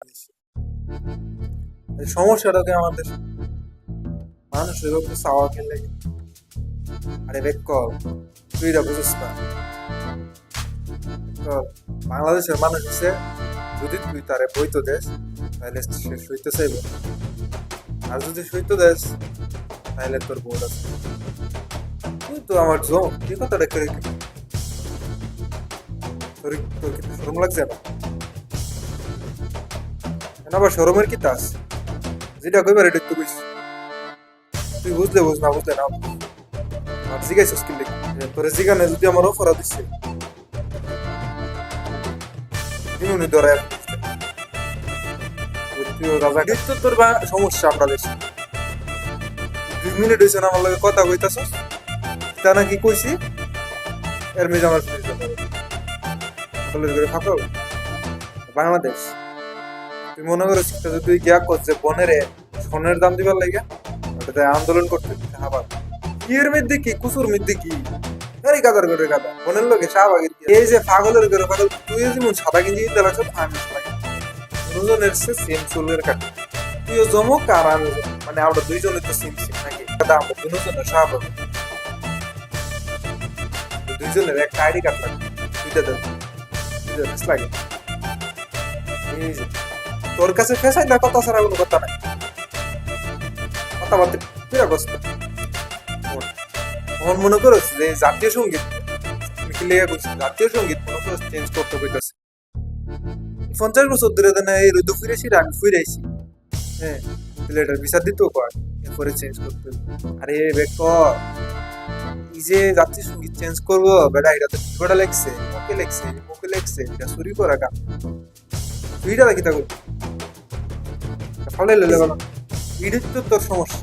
বাংলাদেশে। এই সমস্যাটাকে আমাদের মানুষের উপর চাওয়া খেলে আরে বেক তুই এটা বুঝিস না। তো বাংলাদেশের মানুষ হচ্ছে যদি তুই তারে বইত দেশ তাহলে সে সইতে চাইব, আর যদি সইতে দেশ তাহলে তোর বউর আছে। তুই তো আমার জম কি কথাটা করে তোর তোর কিন্তু শরম লাগছে না? কেন আবার শরমের কি তাস? যেটা কইবার এটা তুই বুঝ, তুই বুঝলে বুঝ না বুঝলে না। আর জিজ্ঞাসা কি লিখ তোর জিজ্ঞাসা যদি আমার অপরাধ দিচ্ছে দিনুনি ধরে তুই রাজা কিন্তু তোর বা সমস্যা আমরা দেশে 2 মিনিট হয়েছে না আমার লগে কথা কইতাছস, তা নাকি কইছি এর মেয়ে আমার ফাঁকা বাংলাদেশ। তুই মনে করিস তুই গিয়া করছে বনেরে সোনের দাম দিবার লাগে ওটাতে আন্দোলন করতে আবার ইয়ের মধ্যে কি কুসুর মধ্যে কি আরে গাদার করে গাদা বনের লোকে শাহবাগের এই যে পাগলের করে পাগল তুই যেমন সাদা গেঞ্জি দিতে লাগছ আমি দুজনের সে সেম চুলের কাট তুইও জমক আর আমি মানে আমরা দুইজনের তো সেম সেম নাকি দাদা আমরা দুজনের শাহবাগ দুইজনের একটা আইডি কার্ড লাগে দুইটা দেব দুইটা লাগে। এই যে তোর কাছে ফেসাই না কথা ছাড়া কোনো কথা নাই, কথা বলতে তুই অবস্থা মন মনে করছ যে জাতীয় সঙ্গীত জাতীয় সঙ্গীত মনে করছ চেঞ্জ করতে কইতাছে 50 বছর ধরে দেন এই রুদু ফিরেছি আমি ফিরেছি। হ্যাঁ তাহলে এটার বিচার দিতেও কয় এরপরে চেঞ্জ করতে। আরে বেক এই যে জাতীয় সঙ্গীত চেঞ্জ করবো বেটা এটা তো বেটা লেগছে মুখে লেগছে এটা চুরি করা কাম তুইটা দেখি তা করবি ফলে লেলে গেল ইডিট তো তোর সমস্যা।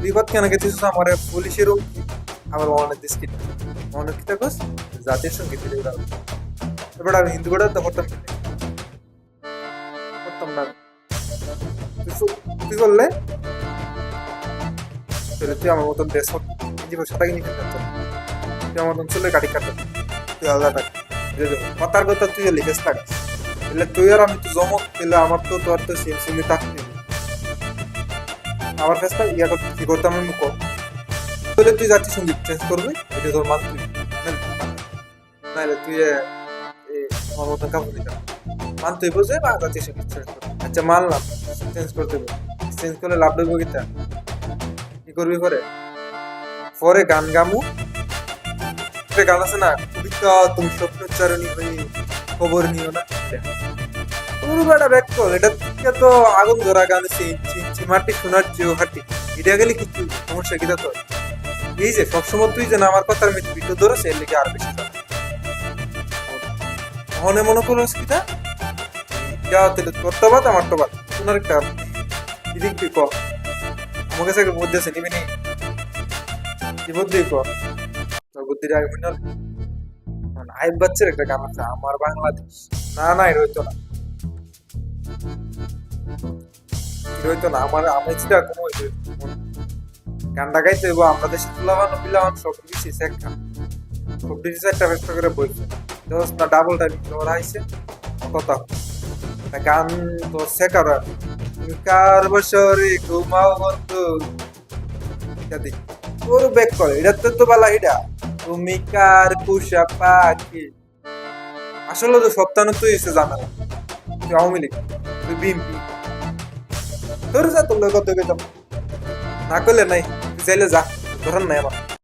বিপদ কেন গেছিস আমার পুলিশের আমার অনেক দিস কিনা অনেক কিতা কস জাতীয় সঙ্গীত এবার আমি হিন্দু বেড়া তো করতাম করতাম না তুই করলে তুই আমার মতন দেশ সাদা কিনে খেতে তুই আমার মতন চলে কাটি কাটতে তুই আলাদা থাক কথার কথা তুই লিখেস থাকাস তাহলে তুই আর আমি তো জমক তাহলে আমার তো তোর তো সেম সেমই থাকতে আমার কাছে ইয়া কি করতাম আমি কর তাহলে তুই জাতীয় সঙ্গীত চেঞ্জ করবি এটা তোর মান তুই নাহলে তুই আমার মতন কাপড় দিতে মান তুই বুঝে বা জাতীয় সঙ্গীত চেঞ্জ করবি। আচ্ছা মানলাম চেঞ্জ করতে চেঞ্জ করলে লাভ দেবো গীতা কি করবি পরে গান গামু গান আছে না কবিতা তুমি স্বপ্নোচ্চারণী হয়ে খবর নিও না তোর বেটা ব্যাক কর এটা তো আগুন ধরা গান মাটি শোনার চেয়েও হাঁটি এটা গেলে কিছু সমস্যা কিনা তোর এই যে সবসময় তুই যে আমার কথার ভিডিও ধরো সে লিখে আর বেশি মনে মনে করস কিনা যা তাহলে তোর তো বাদ আমার তো বাদ শোনার একটা এদিক তুই কর আমার কাছে একটা বুদ্ধি আছে নিবি নি কি বুদ্ধি কর তোর বুদ্ধিটা আগে মনে হল আইব বাচ্চার একটা গান আছে আমার বাংলাদেশ না না এটা হইতো না হইতো না আমার আমি যেটা কোনো গানটা গাইতে হইব আমরা দেশে তুলাবানো বিলাবান সব কিছু একটা খুব বেশি একটা ব্যস্ত করে বলছে দোস্ত না ডাবল টাইম তোমার আইছে কথা গান তো শেখার তুমি কার বছরে ঘুমাও বন্ধু ইত্যাদি তোর ব্যাক করে এটা তো বলা এটা তুমি কার পুষা পাখি আসলে তো সপ্তাহ তুই এসে জানা তুই আওয়ামী লীগ তুই বিএনপি তোর যা তোর কত গেতাম না করলে নাই তুই চাইলে যা ধরেন নাই আমার